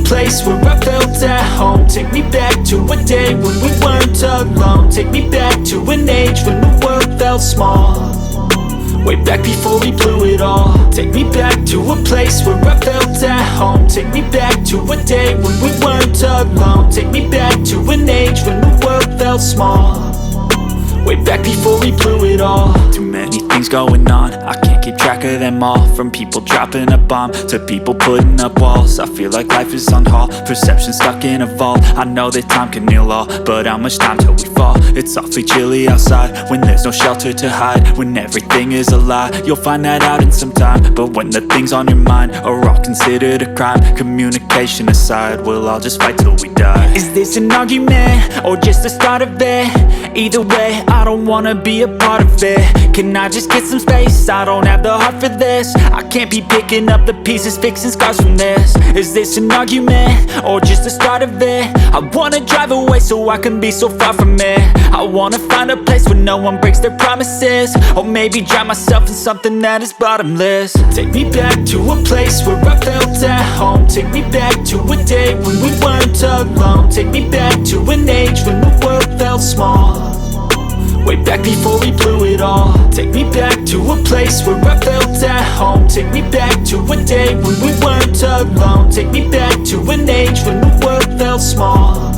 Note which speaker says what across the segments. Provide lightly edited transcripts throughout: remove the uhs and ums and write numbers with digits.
Speaker 1: place where I felt at home. Take me back to a day when we weren't alone. Take me back to an age when the world felt small. Way back before we blew it all. Take me back to a place where I felt at home. Take me back to a day when we weren't alone. Take me back to an age when the world felt small. Way back before we blew it all. Too many things going on, I can't keep track of them all. From people dropping a bomb to people putting up walls. I feel like life is on hold, perception stuck in a vault. I know that time can heal all, but how much time till we fall? It's awfully chilly outside when there's no shelter to hide. When everything is a lie, you'll find that out in some time. But when the things on your mind are all considered a crime, communication aside, we'll all just fight till we die. Is this an argument or just the start of it? Either way, I don't wanna be a part of it. Can I just get some space? I don't have the heart for this. I can't be picking up the pieces, fixing scars from this. Is this an argument or just the start of it? I wanna drive away so I can be so far from it. I wanna find a place where no one breaks their promises. Or maybe drown myself in something that is bottomless. Take me back to a place where I felt at home. Take me back to a day when we weren't alone. Take me back to an age when the world felt small. Way back before we blew it all. Take me back to a place where I felt at home. Take me back to a day when we weren't alone. Take me back to an age when the world felt small.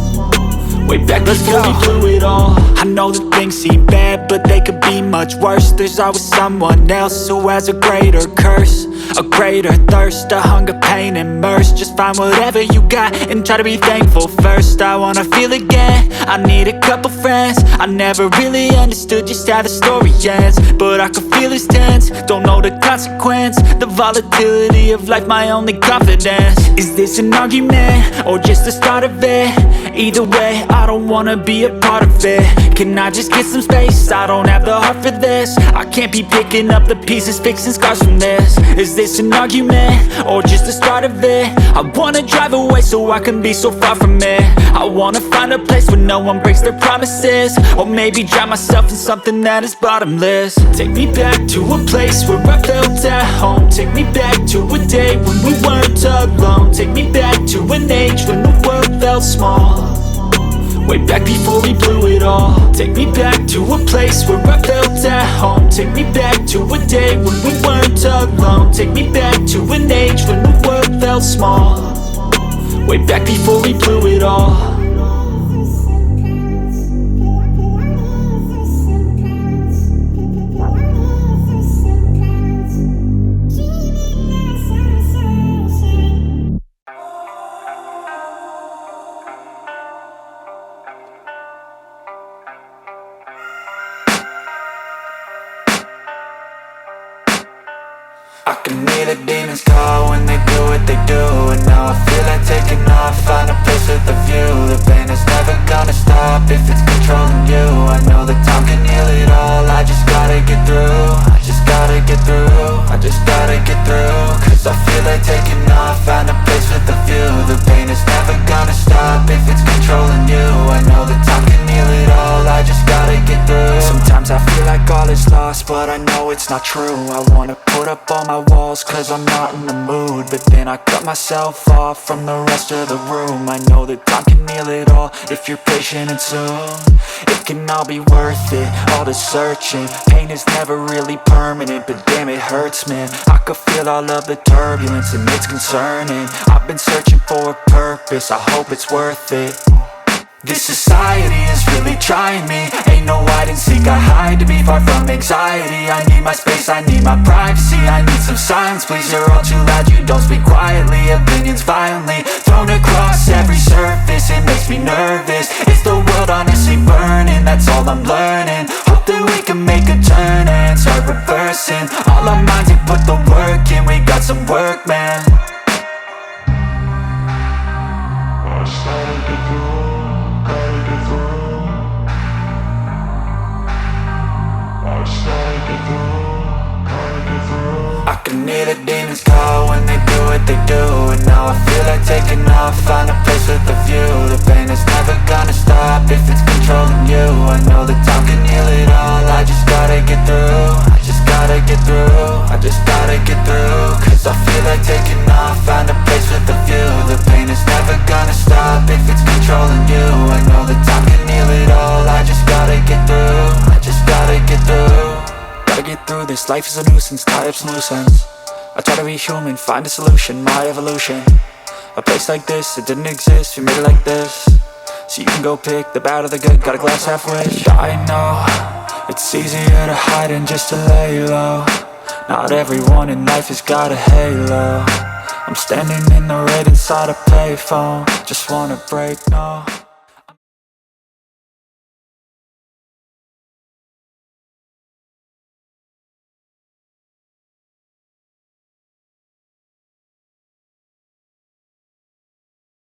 Speaker 1: Way back before we blew it all. I know that things seem bad, but they could be much worse. There's always someone else who has a greater curse, a greater thirst, a hunger, pain, and mercy. Just find whatever you got and try to be thankful first. I wanna feel again, I need a couple friends. I never really understood just how the story ends, but I can feel it's tense, don't know the consequence. The volatility of life, my only confidence. Is this an argument or just the start of it? Either way, I don't wanna be a part of it. Can I just get some space? I don't have the heart for this. I can't be picking up the pieces, fixing scars from this. Is this an argument or just the start of it? I wanna drive away so I can be so far from it. I wanna find a place where no one breaks their promises. Or maybe drown myself in something that is bottomless. Take me back to a place where I felt at home. Take me back to a day when we weren't alone. Take me back to an age when the world felt small. Way back before we blew it all. Take me back to a place where I felt at home. Take me back to a day when we weren't alone. Take me back to an age when the world felt small. Way back before we blew it all. I can hear the demons call when they do what they do. And now I feel like taking off, find a place with a view. The pain is never gonna stop if it's controlling you. I know that time can heal it all, I just gotta get through. I just gotta get through, I just gotta get through. Cause I feel like taking off, find a place with a view. The pain is never gonna stop if it's controlling you. I know that time can heal it all, I just gotta get through. Sometimes I feel like all is lost, but I know it's not true. I wanna put up all my walls cause I'm not in the mood, but then I cut myself off from the rest of the room. I know that time can heal it all if you're patient and soon. It can all be worth it, all the searching. Pain is never really permanent, but damn it hurts, man. I could feel all of the turbulence and it's concerning. I've been searching for a purpose, I hope it's worth it. This society is really trying me. Ain't no hide and seek, I hide to be far from anxiety. I need my space, I need my privacy. I need some silence, please, you're all too loud. You don't speak quietly, opinions violently thrown across every surface. It makes me nervous, is the world honestly burning? That's all I'm learning. Hope that we can make a turn and start reversing. All our minds and put the work in, we got some work, man. I started to do. I can hear the demons call when they do what they do. And now I feel like taking off, find a place with a view. The pain is never gonna stop if it's controlling you. I know that time can life is a nuisance, tied up some loose ends. I try to be human, find a solution, my evolution. A place like this, it didn't exist, we made it like this. So you can go pick the bad or the good, got a glass half wish. I know, it's easier to hide than just to lay low. Not everyone in life has got a halo. I'm standing in the red inside a payphone, just wanna break, no.